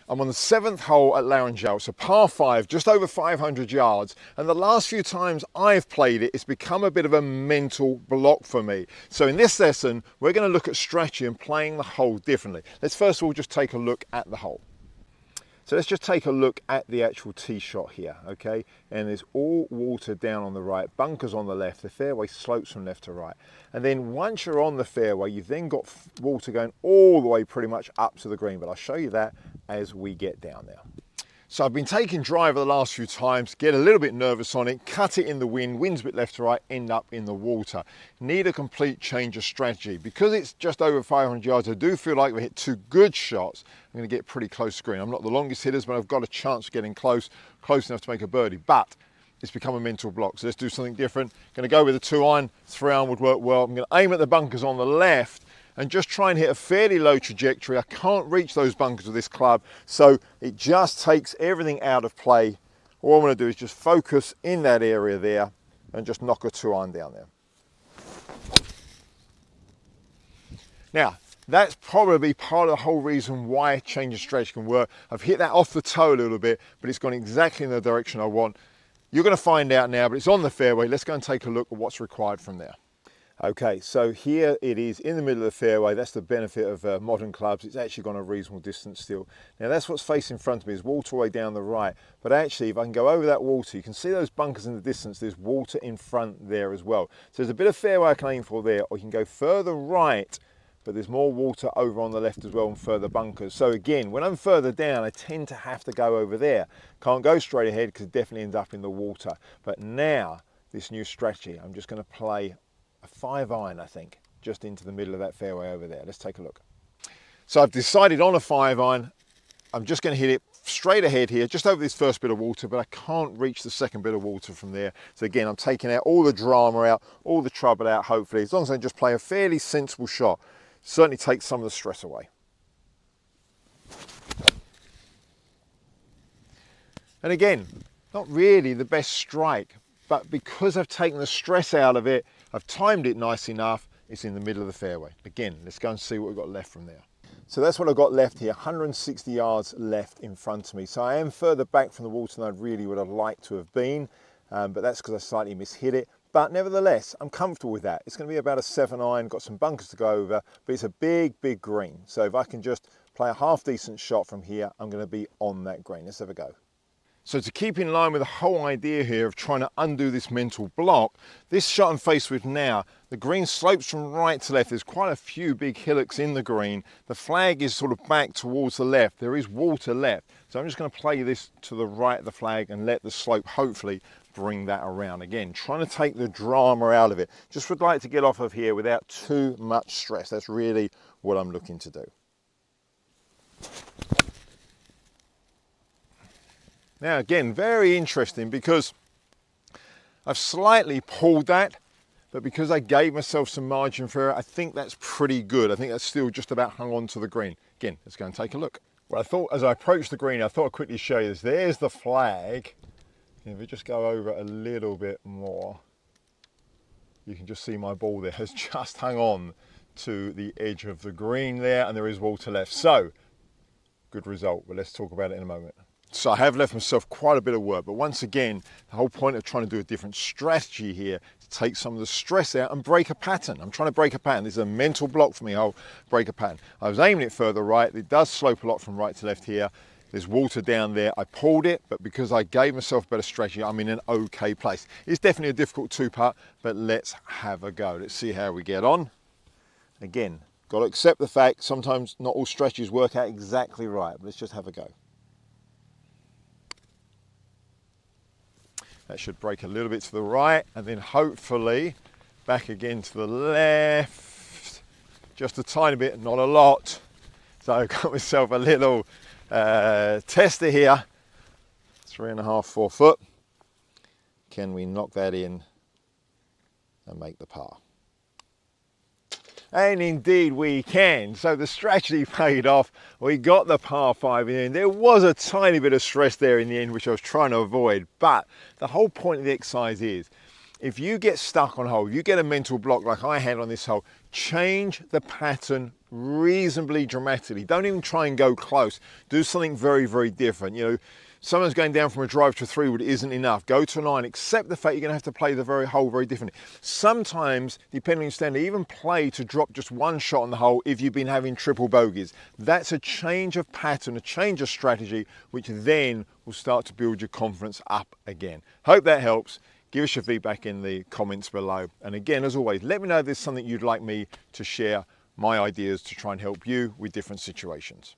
I'm on the 7th hole at Larringel. It's a par 5, just over 500 yards. And the last few times I've played it, it's become a bit of a mental block for me. So in this lesson, we're going to look at strategy and playing the hole differently. Let's first of all just take a look at the hole. So let's just take a look at the actual tee shot here, okay? And there's all water down on the right, bunkers on the left, the fairway slopes from left to right. And then once you're on the fairway, you've then got water going all the way pretty much up to the green, but I'll show you that as we get down there. So I've been taking driver the last few times, get a little bit nervous on it, cut it in the wind, winds a bit left to right, end up in the water. Need a complete change of strategy. Because it's just over 500 yards, I do feel like we hit 2 good shots. I'm going to get pretty close to green. I'm not the longest hitters, but I've got a chance of getting close enough to make a birdie. But it's become a mental block, so let's do something different. Going to go with a 2-iron, 3-iron would work well. I'm going to aim at the bunkers on the left and just try and hit a fairly low trajectory. I can't reach those bunkers with this club, so it just takes everything out of play. All I'm going to do is just focus in that area there and just knock a 2-iron down there. Now, that's probably part of the whole reason why change of strategy can work. I've hit that off the toe a little bit, but it's gone exactly in the direction I want. You're going to find out now, but it's on the fairway. Let's go and take a look at what's required from there. Okay, so here it is in the middle of the fairway. That's the benefit of modern clubs. It's actually gone a reasonable distance still. Now that's what's facing in front of me, is water all the way down the right. But actually, if I can go over that water, you can see those bunkers in the distance. There's water in front there as well. So there's a bit of fairway I can aim for there, or you can go further right, but there's more water over on the left as well and further bunkers. So again, when I'm further down, I tend to have to go over there. Can't go straight ahead because it definitely ends up in the water. But now, this new strategy, I'm just going to play a 5-iron, I think, just into the middle of that fairway over there. Let's take a look. So I've decided on a 5-iron. I'm just going to hit it straight ahead here, just over this first bit of water, but I can't reach the second bit of water from there. So again, I'm taking out all the drama out, all the trouble out, hopefully, as long as I just play a fairly sensible shot. Certainly takes some of the stress away. And again, not really the best strike, but because I've taken the stress out of it, I've timed it nice enough, it's in the middle of the fairway. Again, let's go and see what we've got left from there. So that's what I've got left here, 160 yards left in front of me. So I am further back from the water than I really would have liked to have been, but that's because I slightly mishit it. But nevertheless, I'm comfortable with that. It's going to be about a 7-iron, got some bunkers to go over, but it's a big, big green. So if I can just play a half decent shot from here, I'm going to be on that green. Let's have a go. So to keep in line with the whole idea here of trying to undo this mental block, this shot I'm faced with now, the green slopes from right to left. There's quite a few big hillocks in the green. The flag is sort of back towards the left. There is water left. So I'm just going to play this to the right of the flag and let the slope hopefully bring that around. Again, trying to take the drama out of it. Just would like to get off of here without too much stress. That's really what I'm looking to do. Now again, very interesting because I've slightly pulled that, but because I gave myself some margin for error, I think that's pretty good. I think that's still just about hung on to the green. Again, let's go and take a look. Well, I thought as I approached the green, I thought I'd quickly show you this. There's the flag. And if we just go over it a little bit more, you can just see my ball there has just hung on to the edge of the green there, and there is water left. So, good result, but let's talk about it in a moment. So I have left myself quite a bit of work, but once again, the whole point of trying to do a different strategy here is to take some of the stress out and break a pattern. I'm trying to break a pattern. This is a mental block for me, I'll break a pattern. I was aiming it further right. It does slope a lot from right to left here. There's water down there. I pulled it, but because I gave myself a better strategy, I'm in an okay place. It's definitely a difficult 2-putt, but let's have a go. Let's see how we get on. Again, got to accept the fact sometimes not all strategies work out exactly right, but let's just have a go. That should break a little bit to the right, and then hopefully back again to the left. Just a tiny bit, not a lot. So I've got myself a little tester here. 3.5, 4 foot. Can we knock that in and make the par? And indeed we can. So the strategy paid off. We got the par 5 in the end. There was a tiny bit of stress there in the end, which I was trying to avoid. But the whole point of the exercise is, if you get stuck on a hole, you get a mental block like I had on this hole, change the pattern reasonably dramatically. Don't even try and go close. Do something very, very different. You know, someone's going down from a drive to a 3-wood isn't enough. Go to an iron. Accept the fact you're going to have to play the very hole very differently. Sometimes, depending on your standard, even play to drop just one shot on the hole if you've been having triple bogeys. That's a change of pattern, a change of strategy, which then will start to build your confidence up again. Hope that helps. Give us your feedback in the comments below. And again, as always, let me know if there's something you'd like me to share, my ideas to try and help you with different situations.